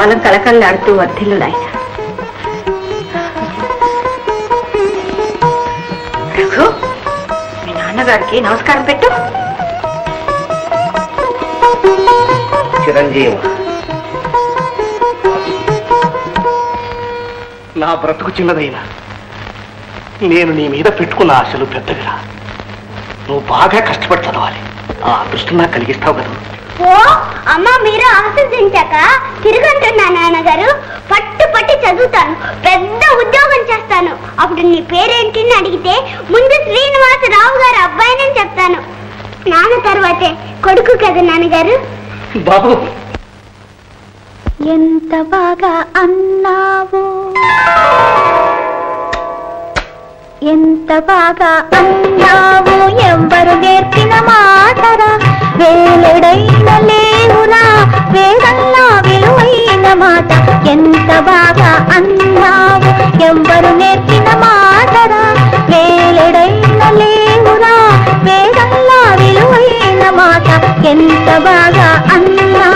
కలకాలం కలకల్లాడుతూ వర్ధిల్లు నాయన. రఘు, మీ నాన్నగారికి నమస్కారం పెట్టు. చిరంజీవి, నా బ్రతుకు చిన్నదైనా నేను నీ మీద పెట్టుకున్న ఆశలు పెద్దవిరా. నువ్వు బాగా కష్టపడి చదవాలి. ఆ అదృష్టం నాకు కలిగిస్తావు కదా. ఓ అమ్మ, మీరు ఆశించాక తిరగంటున్నా నాన్నగారు. పట్టు పట్టి చదువుతాను, పెద్ద ఉద్యోగం చేస్తాను. అప్పుడు నీ పేరేంటి అని అడిగితే ముందు శ్రీనివాసరావు గారు అబ్బాయిని చెప్తాను. నాన్న తర్వాతే కొడుకు కదా నాన్నగారు. బాబు, ఎంత బాగా అన్నావు, ఎంత బాగా అన్నావు, ఎవరు నేర్పిన మాటరా, వేలెడైన లేవురా, వేదల్లా విలువైన మాట. ఎంత బాగా అన్నావు, ఎవరు నేర్పిన మాటరా, వేలెడైన లేవురా, వేదల్లా విలువైన మాట. ఎంత బాగా అన్నావు.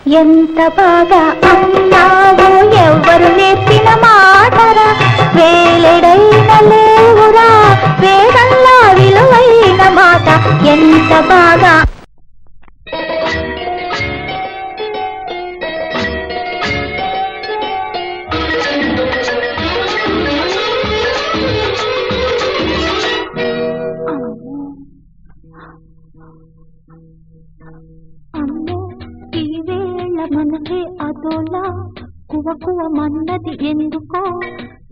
ఎంత బాగా అన్నావు ఎవరు నేర్పిన మాటరా వేలెడైన లేవురా వేదల్లా విలువైన మాట ఎంత బాగా మన్నది ఎందుకో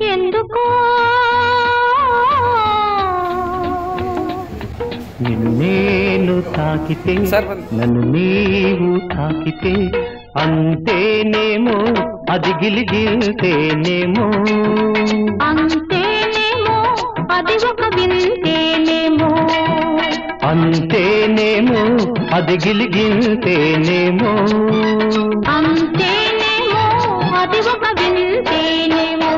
ఎందుకో నిన్ను నేను తాకితే నన్ను నీవు తాకితే అంతేనేమో అది గిలిగిల్తేనేమో అంతేనేమో అది ఒక వింతేనేమో అంతేనేమో అది గిలిగిల్తేనేమో అంతేనేమో అది ఒక వింతేనేమో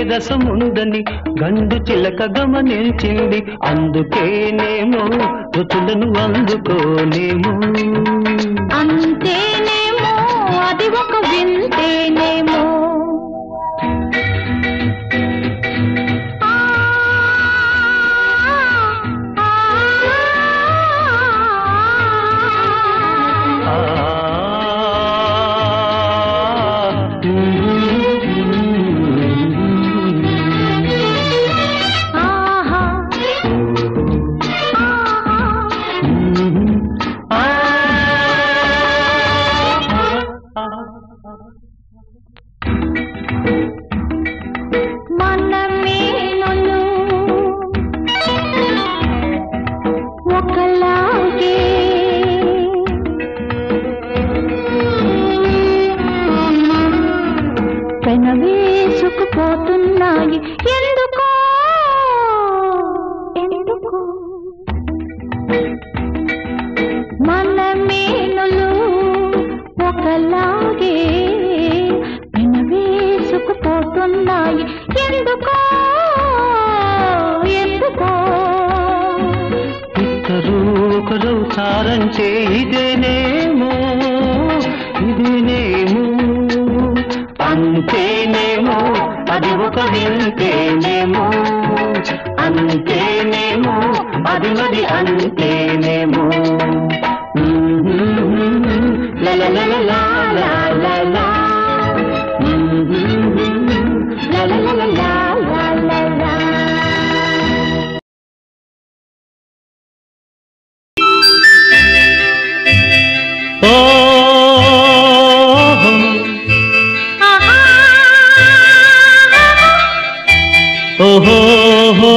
రసముందని గండు చిలక గమనించింది అందుకేనేమో రుచులను అందుకోనేమో అంతేనేమో అది ఒక వింతేనేమో వేసుకుపోతున్నాయి ఎందుకో ఎందుకో మన మేనులు ఒకలాగే వేసుకుపోతున్నాయి ఎందుకో ఎందుకో ఇద్దరు ఒకరు సారంచే ఇదేనేమో ఇదేనేమో అంతేనేమో అది ఒక వింతేనేమో అంతేనేమో అది మరి అంతేనేమో ఓహో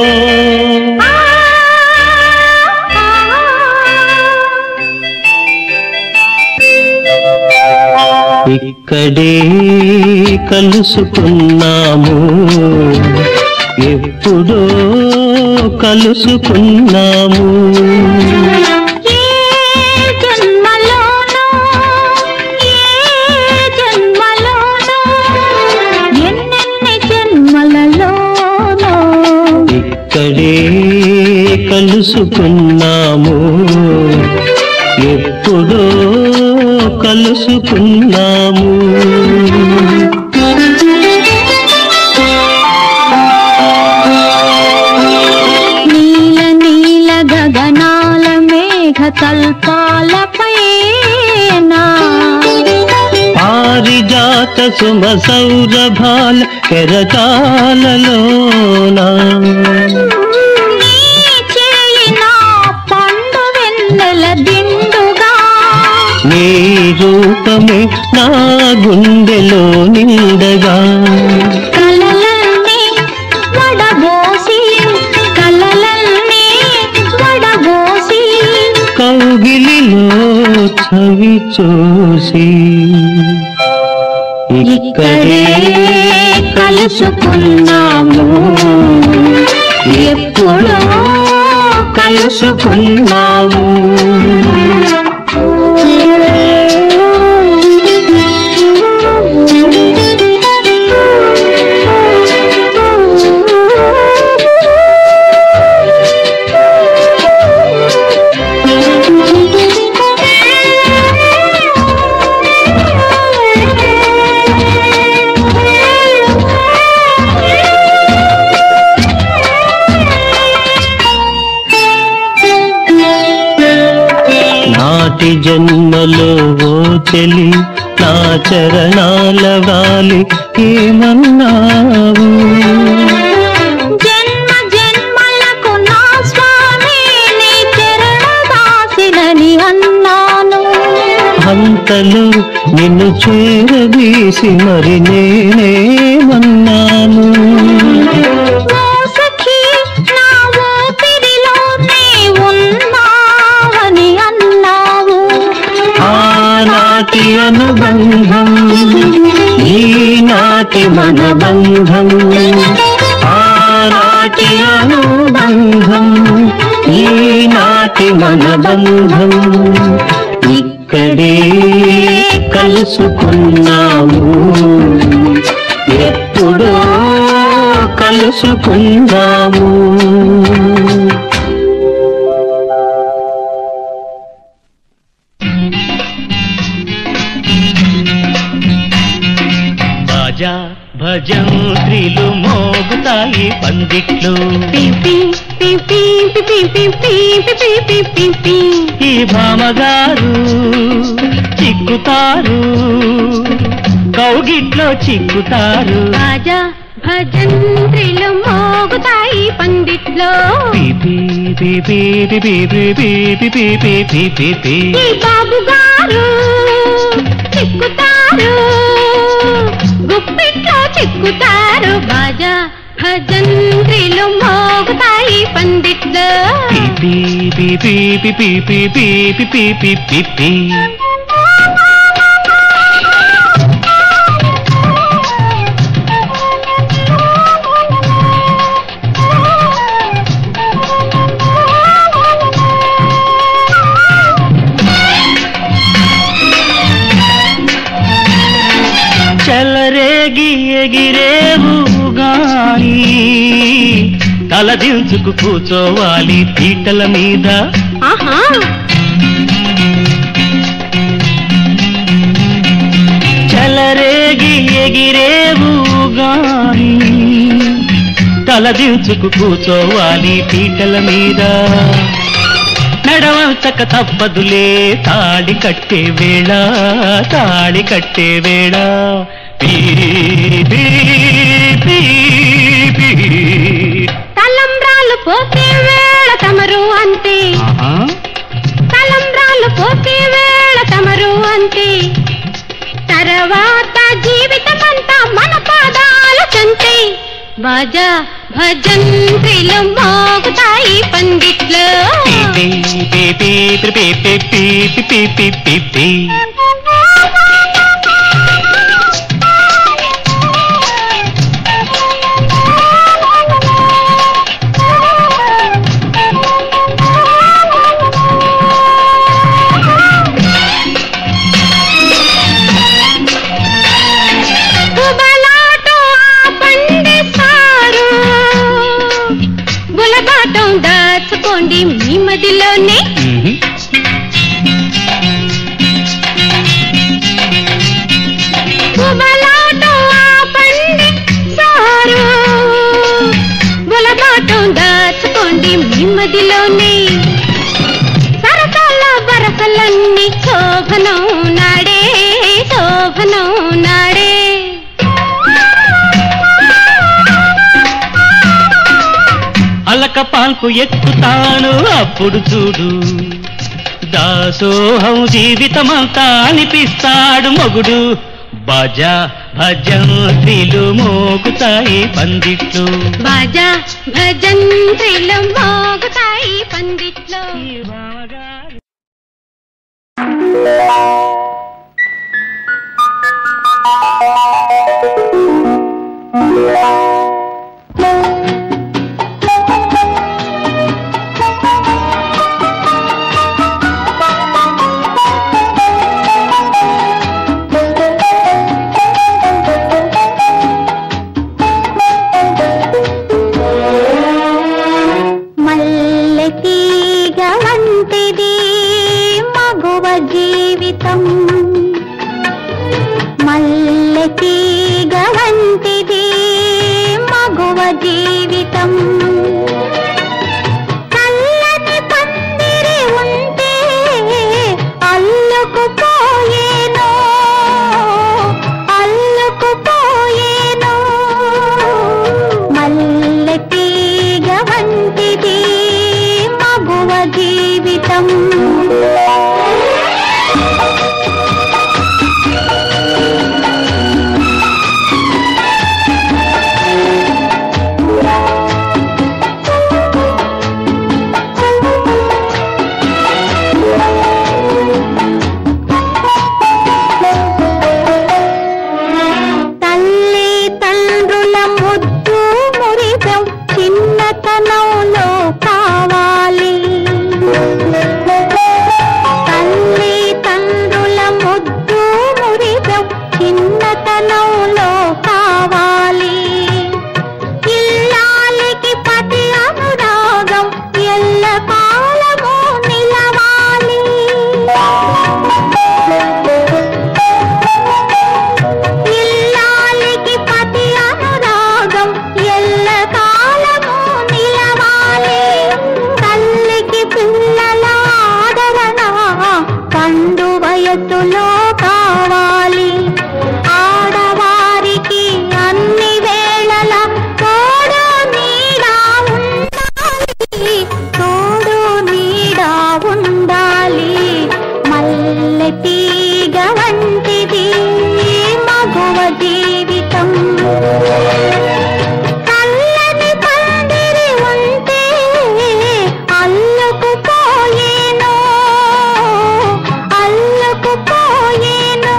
ఇక్కడే కలుసుకున్నాము ఎప్పుడో కలుసుకున్నాము ఇక్కడే కలుసుకున్నాము ఎప్పుడో కలుసుకున్నాము నీల నీల గగనాల మేఘ తల్పాలపైన పారిజాత సుమ సౌరభాల కెరటాలలోనా నీ రూపమే నా గుండెలో నిండగా కలలన్నీ వడబోసి కలలన్నీ వడబోసి కౌగిలిలో చవి చూసి ఇక్కడే కలుసుకున్నాము ఎప్పుడో కలుసుకున్నాము జన్మలో ఓ చెలి నా చరణాల వాలి ఏమన్నావు జన్మ జన్మలకు నా స్వామి నీ చరణదాసినని అన్నాను అంతలో నిన్ను చేరదీసి మరి నేనేమన్నాను ఓ సఖీ నా ఊపిరిలోనే ఉన్నావని అన్నావు ఆనాటి అనుబంధం ఈనాటి మన బంధం ఆనాటి అనుబంధం ఈనాటి మన బంధం ఇక్కడే కలుసుకున్నాము ఎప్పుడో కలుసుకుందాము బాజా భజంత్రీలు మోగుతాయి పందిట్లు ఈ భామగారు చిక్కుతారు కౌగిట్లో చిక్కుతారు బాజా భజంత్రిలు మోగుతాయి పందిట్లో ఈ బాబుగారు చిక్కుతారు గుప్పిట్లో చిక్కుతారు బాజా భజంత్రిలు మోగుతాయి పందిట్లో చెలరేగి ఎగిరేవు గాని తలదించుకు కూర్చోవాలి పీటల మీద ఆహా చెలరేగి ఎగిరేవు గాని తలదించుకు కూర్చోవాలి పీటల మీద నడవంచక తప్పదులే తాడి కట్టే వేళ తాడి కట్టే వేళ తలంబ్రాలు పోతే వేళ తమరు అంతే తలంబ్రాలు పోతే వేళ తమరు అంతే తర్వాత జీవితమంతా మన పాదాల చంతే బాజా భజంత్రిలు మోగుతాయి పందిట్లో దాచుకోండి మీ మదిలోనే దాచుకోండి మీ మదిలోనే సరసాల వరసలన్నీ శోభనం నాడే శోభనం నాడే అలక పాల్పు ఎక్కుతాను అప్పుడు చూడు దాసోహం జీవితమంతా అనిపిస్తాడు మొగుడు బాజా భజంత్రిలు మోగుతాయి పందిట్లు బాజా భజంత్రిలు మోగుతాయి పందిట్లో చిన్నతనంలో కావాలి. ఇల్లాలికి పతి అనురాగం ఎల్ల కాలము నిలవాలి. ఇల్లాలికి పతి అనురాగం ఎల్ల కాలము నిలవాలి. తల్లికి పిల్లల ఆదరణ పండు వయసులో కావాలి. ఆడవారికి అన్ని వేళల తోడు నీడా ఉండాలి. తోడు నీడా ఉండాలి. మల్లె తీగ వంటిది మగువ జీవితం. చల్లని పందిరి ఉంటే అల్లుకుపోయేను. అల్లుకుపోయేను.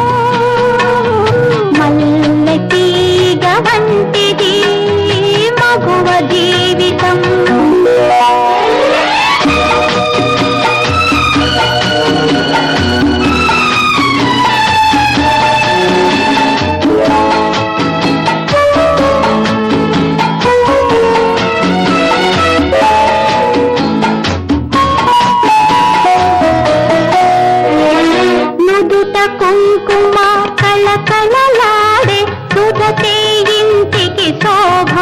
మల్లె తీగ వంటిది మగువ జీవితం. నుదుట కుంకుమ కళకళలాడే సుధతే ఇంటికి శోభ.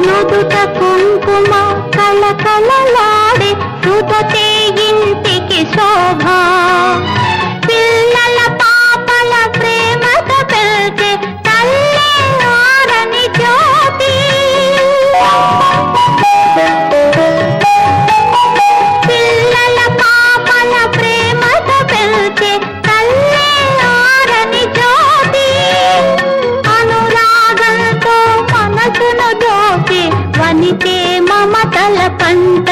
నుదుట కుంకుమ కళకళలాడే సుధతే ఇంటికి శోభ. పిల్లల పాపల ప్రేమతో పెళ్తే తల్లి ఆరని జ్యోతి. పిల్లల పాపల ప్రేమతో పెళ్తే తల్లి ఆరని జ్యోతి. అనురాగంతో మనసును దోచి వనితే మమతల పంట.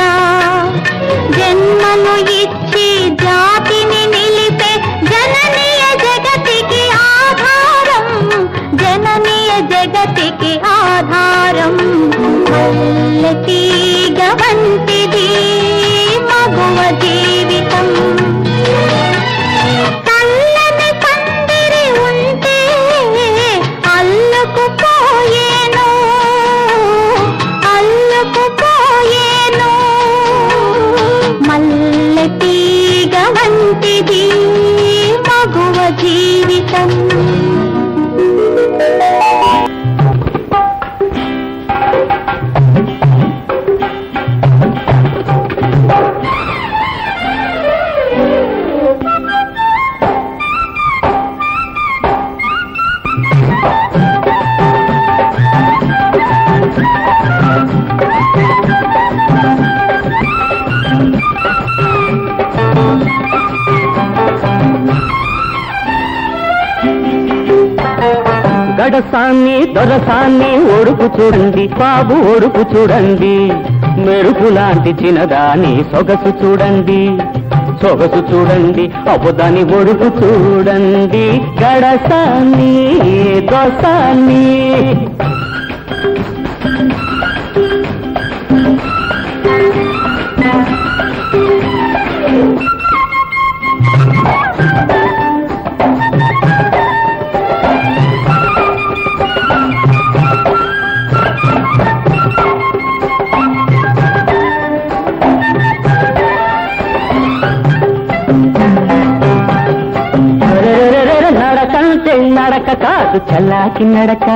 జన్మను ఇచ్చి జాతిని నిలిపే జననీయ జగతికి ఆధారం. జననీయ జగతికి ఆధారం. మల్లె తీగ వంటిది మగువ జీవితం. చల్లని పందిరి ఉంటే అల్లుకుపోయేను. అల్లుకుపోయేను. మల్లె తీగ వంటిది మగువ జీవితం. గడసాన్ని దొరసాన్ని ఒడుపు చూడండి బాబు ఒడుపు చూడండి. మెరుపు లాంటి చిన్నదాని సొగసు చూడండి. సొగసు చూడండి అబ్బుదాని ఒడుపు చూడండి. గడసాన్ని దొరసాన్ని నడకంటే నడక కాదు చల్లాకి నడక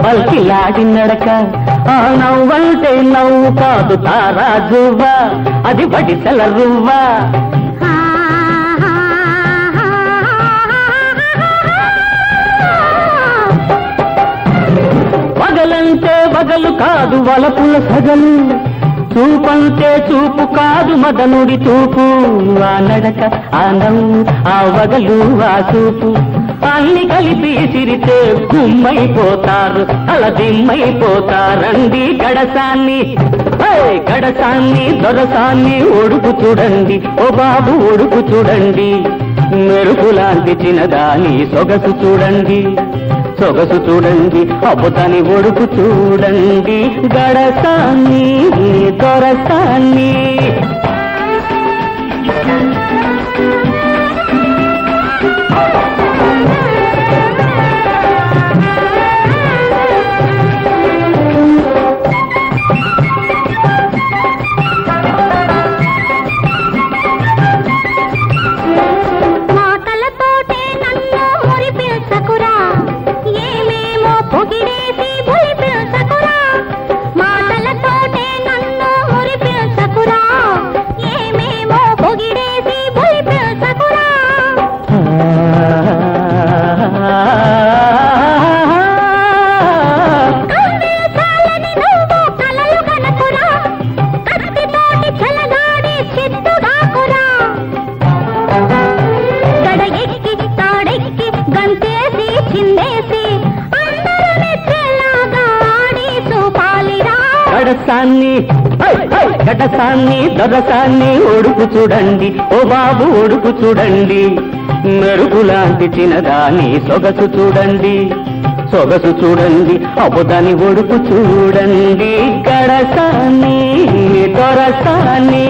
పల్కిలాడి నడక. ఆ నవ్వంటే నవ్వు కాదు తారాజువ్వ అది వడిసెల రువ్వ. పగలంటే వగలు కాదు వలపుల సగలు. చూపంటే చూపు కాదు మదనుడి చూపు. ఆ నడక ఆ నవ్వు ఆ వగలు ఆ చూపు అన్ని కలిపి సిరితే గుమ్మైపోతారు అలా దిమ్మైపోతారండి. గడసాన్ని గడసాన్ని దొరసాన్ని ఒడుపు చూడండి ఓ బాబు ఒడుపు చూడండి. మెరుపు లాంటి చిన్నదాని సొగసు చూడండి. సొగసు చూడండి అబ్బుతాని ఒడుపు చూడండి. గడసాన్ని దొరసాన్ని గడసాన్ని గడసాన్ని దొరసాన్ని ఒడుపు చూడండి ఓ బాబు ఒడుపు చూడండి మెరుగులాంటి చిన్నదాని సొగసు చూడండి సొగసు చూడండి అబుదాని ఒడుపు చూడండి గడసాన్ని దొరసాన్ని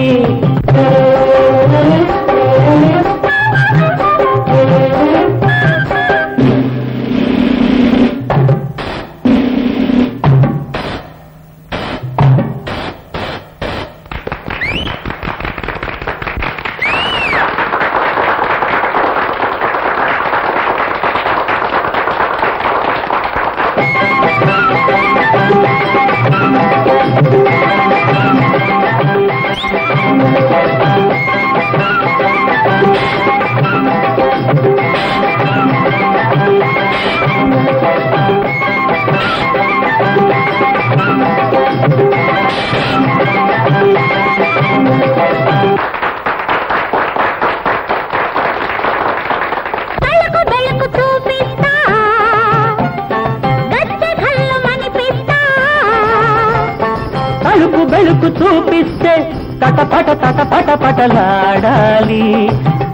వెలుగు చూపిస్తే తటపట తటపట పటలాడాలి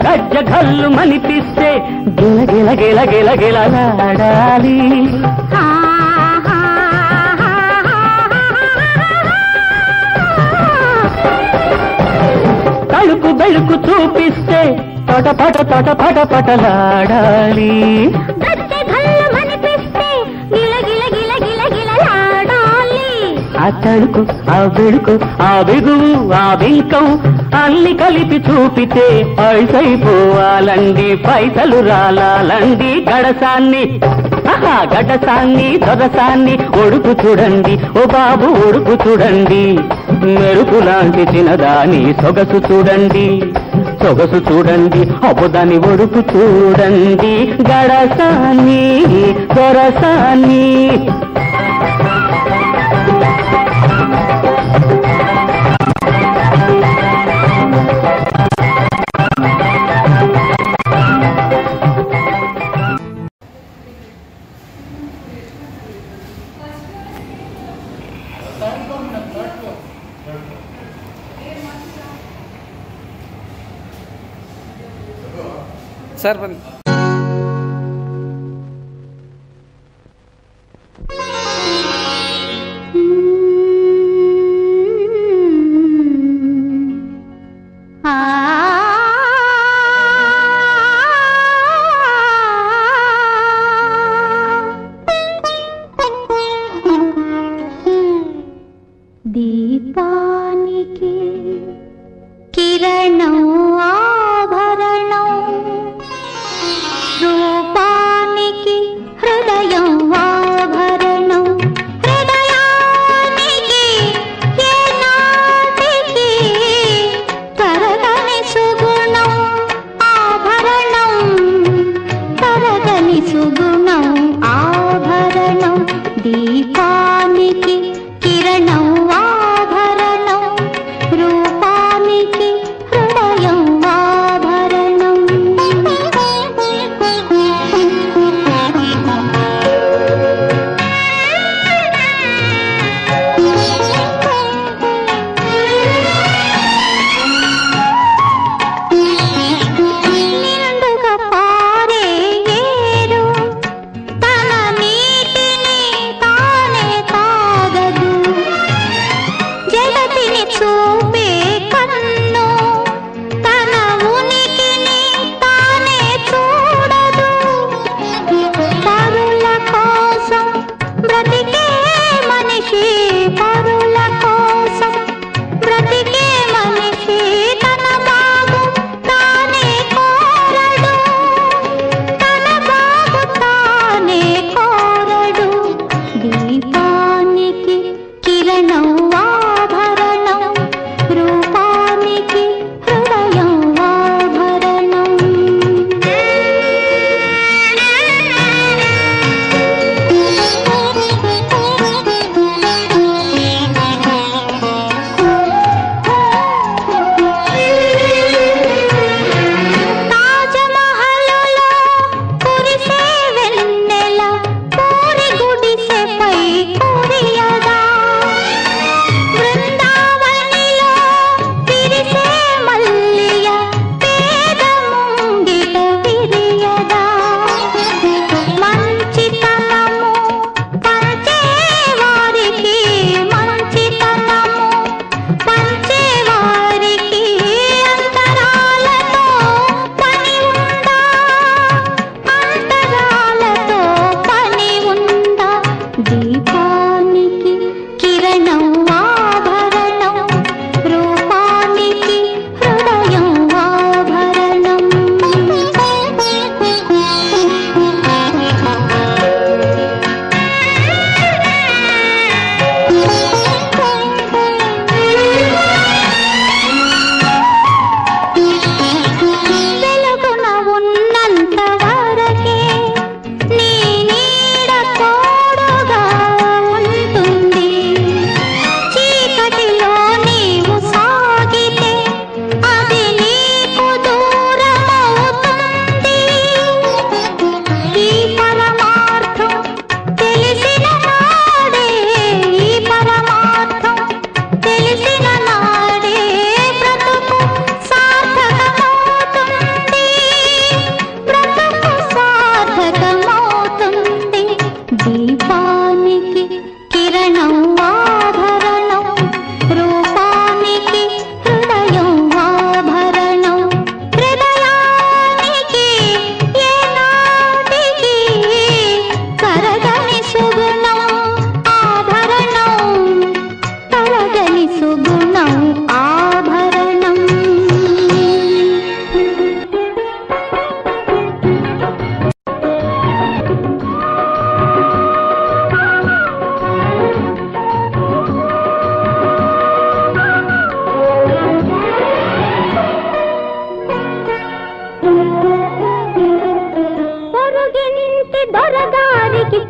గజ్జ గల్లు మనిపిస్తే గిల గిల గిల గిలలాడాలి తలుపు వెలుగు చూపిస్తే తటపట తటపట పటలాడాలి ఆ తడుకు ఆ వెడుకు ఆ బిగువు ఆ బింకం అన్ని కలిపి చూపితే పైసైపోవాలండి పైసలు రాలాలండి గడసాన్ని గడసాన్ని దొరసాన్ని ఒడుపు చూడండి ఓ బాబు ఒడుపు చూడండి మెరుపులాంటి చిన్నదాని సొగసు చూడండి సొగసు చూడండి అబుదాని ఒడుపు చూడండి గడసాన్ని దొరసాన్ని सर दीपानिकी किरणं आभरणं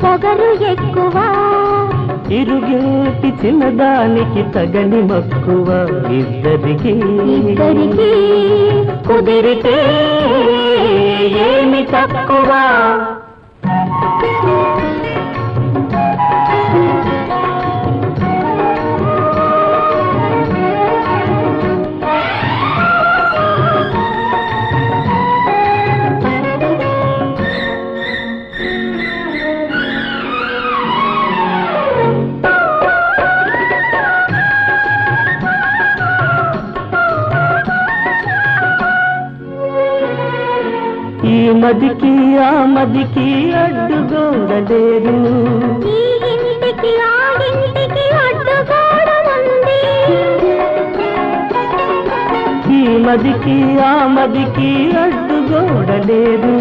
పొగరు ఎక్కువ ఇరుగేటి చిన్నదానికి తగని మక్కువ ఇద్దరికి కుదిరితే ఏమి తక్కువ ఈ మదికి ఆ మదికి అడ్డుగోడలేరు ఈ ఇంటికి ఆ ఇంటికి అడ్డుగోడ ఉంది ఈ మదికి ఆ మదికి అడ్డుగోడలేరు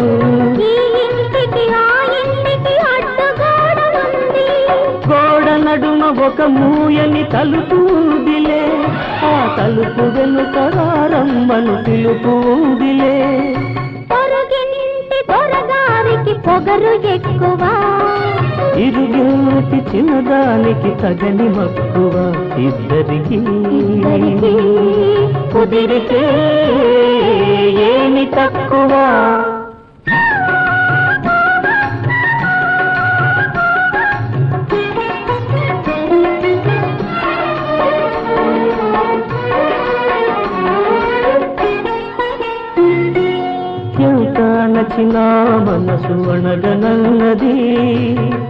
ఈ ఇంటికి ఆ ఇంటికి అడ్డుగోడ ఉంది గోడ నడుమ ఒక మూయని తలుపు ఉందిలే ఆ తలుపు వెనుక రమ్మను పిలుపు ఉందిలే పొరుగింటి దొరగారికి పొగరు ఎక్కువ ఇరుగేటి చిన్నదానికి తగని మక్కువ ఇద్దరికి కుదిరితే ఏమి తక్కువ ఎంత నచ్చిన మనసు అణగనన్నది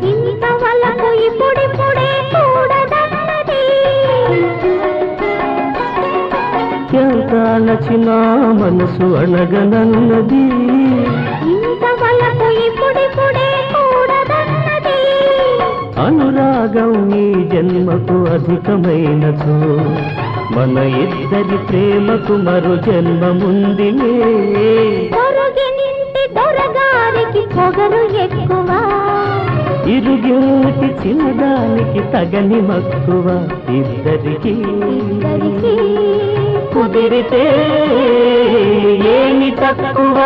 ఇంత వలకు ఇప్పుడిప్పుడే చూడదన్నది ఎంత నచ్చిన మనసు అణగనన్నది ఇంత వలకు ఇప్పుడిప్పుడే చూడదన్నది అనురాగం ఈ జన్మకు అధికమైనచో మన ఇద్దరి ప్రేమకు మరో జన్మముందిలే పొరుగింటి దొరగారికి పొగరు ఎక్కువ ఇరుగేటి చిన్నదానికి తగని మక్కువ ఇద్దరికి కుదిరితే ఏమి తక్కువ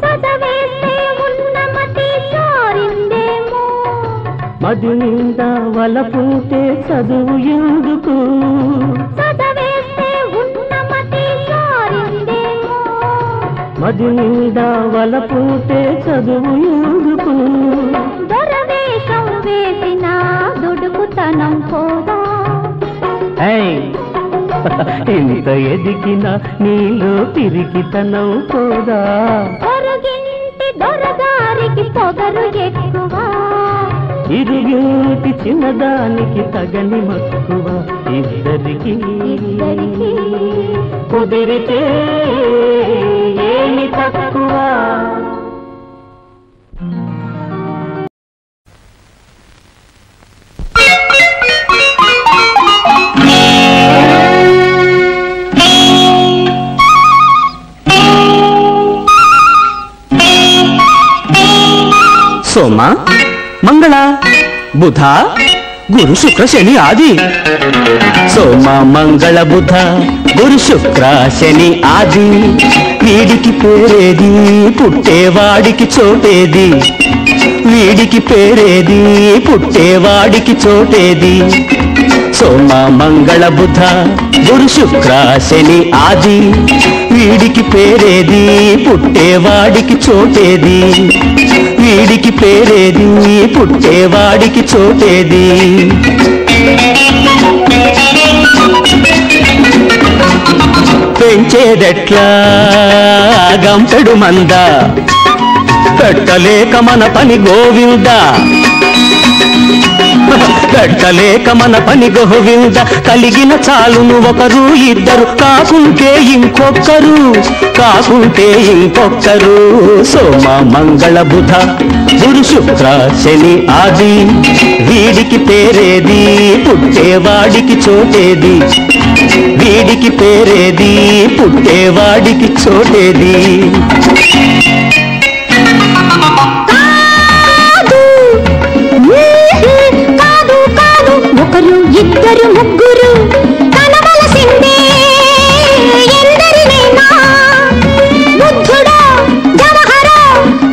చదవేస్తే ఉన్నమతి చారిందేమో మది నిండా వలపుంటే చదువు ఎందుకు చదవేస్తే ఉన్నమతి చారిందేమో మది నిండా వలపుంటే చదువు ఎందుకు దొరవేషం వేసిన దుడుకుతనం పోదా ఇంత ఎదిగిన నీలో పిరికితనం పోదా పొరుగింటి దొరగారికి పొగరు ఎక్కువ ఇరుగేటి చిన్నదానికి తగని మక్కువ ఇద్దరికి కుదిరితే ఏమి తక్కువ సోమ మంగళ బుధ గురు శుక్ర శని ఆది సోమ మంగళ బుధ గురు శుక్ర శని ఆది వీడికి పేరేది పుట్టేవాడికి చోటేది వీడికి పేరేది పుట్టేవాడికి చోటేది సోమ మంగళ బుధ గురు శుక్ర శని ఆది వీడికి పేరేది పుట్టేవాడికి చోటేది వీడికి పేరేది పుట్టేవాడికి చోటేది పెంచేదెట్లా గంపెడు మంద పెట్టలేక మన పని గోవిందా పెట్టలేక మన పని గోవింద కలిగిన చాలును ఒకరు ఇద్దరు కాకుంటే ఇంకొక్కరు సోమ మంగళ బుధ గురు శుక్ర శని ఆది వీడికి పేరేది పుట్టేవాడికి చోటేది వీడికి పేరేది పుట్టేవాడికి చోటేది కాదు కాదు ఒకరు ఇద్దరు ముగ్గురు కనవలసిందే ఎందరినైనా బుద్ధుడా జవహరా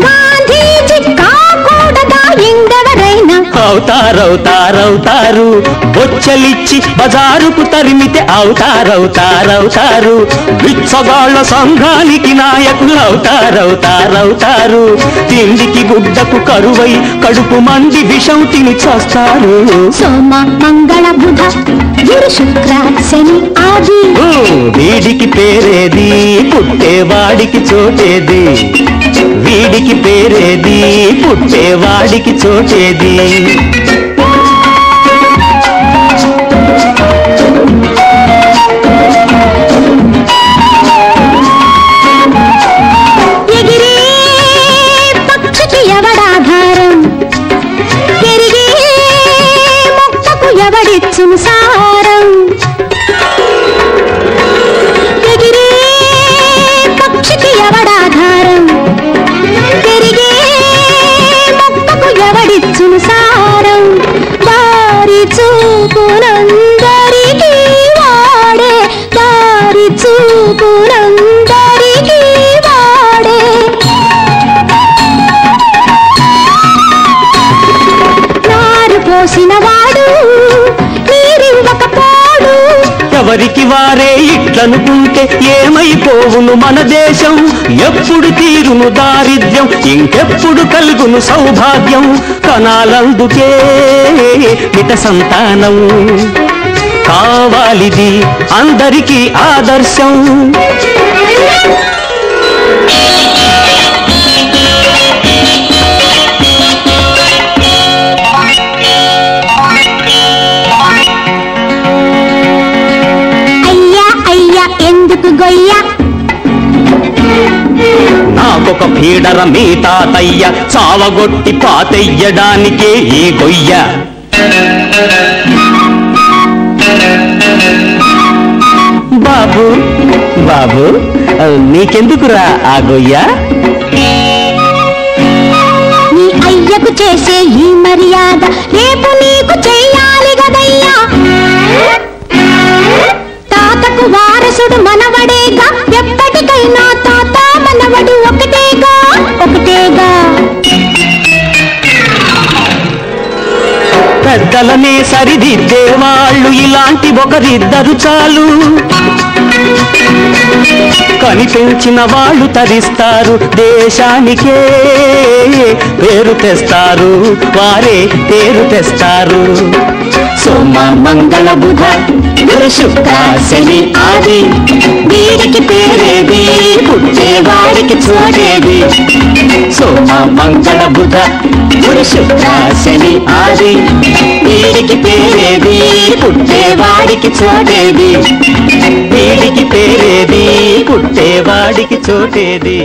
గాంధీజీ కాకూడదా ఎందెవరైనా అవుతారవుతారవుతారు బొచ్చలిచ్చి బజారుకు తరిమితే అవుతారవుతారవుతారు బిచ్చగాళ్ళ సంఘానికి నాయకులు అవుతారవుతారవుతారు తిండికి గుడ్డకు కరువై కడుపు మండి విషం తిని చేస్తారు సోమ మంగళ బుధ గురు శుక్ర శని ఆది వీడికి పేరేది పుట్టేవాడికి చోటేది వీడికి పేరేది పుట్టేవాడికి చోటేది ఎగిరే పక్షికి ఎవడాధారం పెరిగే మొక్కకు ఎవడిచ్చును సారం ఎగిరే పక్షికి ఎవడాధారం పెరిగే మొక్కకు ఎవడిచ్చును సారం దారి చూపునందరికీ వాడే దారి చూపునందరికీ వాడే నారు పోసిన వాడు నీరివ్వకపోడు ఎవరికి వారే ఇట్లనుకుంటే ఏమైపోవును మన దేశం ఎప్పుడు తీరును దారిద్ర్యం ఇంకెప్పుడు కలుగును సౌభాగ్యం కనాలందుకే మిత సంతానం కావాలిది అందరికీ ఆదర్శం అయ్యా అయ్యా ఎందుకు గొయ్య నాకొక పీడర మీ తాతయ్య చావగొట్టి పాతెయ్యడానికే ఈ గొయ్య బాబు బాబు నీకెందుకురా ఆ గొయ్య నీ అయ్యకు చేసే ఈ మర్యాద రేపు నీకు చెయ్యాలి గదయ్యా తాతకు వారసుడు మనవడేగా ఎప్పటికైనా తాత మనవడు ఒకటేగా ఒకటేగా పెద్దలనే సరిదిద్దే వాళ్ళు ఇలాంటి ఒకరిద్దరు చాలు కనిపించిన వాళ్ళు తరిస్తారు దేశానికే పేరు తెస్తారు వారే పేరు తెస్తారు సోమ మంగళ బుధ గురు శుక్ర శని ఆది వీడికి పేరేది పుట్టేవాడికి చోటేది సోమ మంగళ బుధ గురు శుక్ర శని ఆది వీడికి పేరేది పుట్టేవాడికి చోటేది వీడికి పేరేది పుట్టేవాడికి చోటేది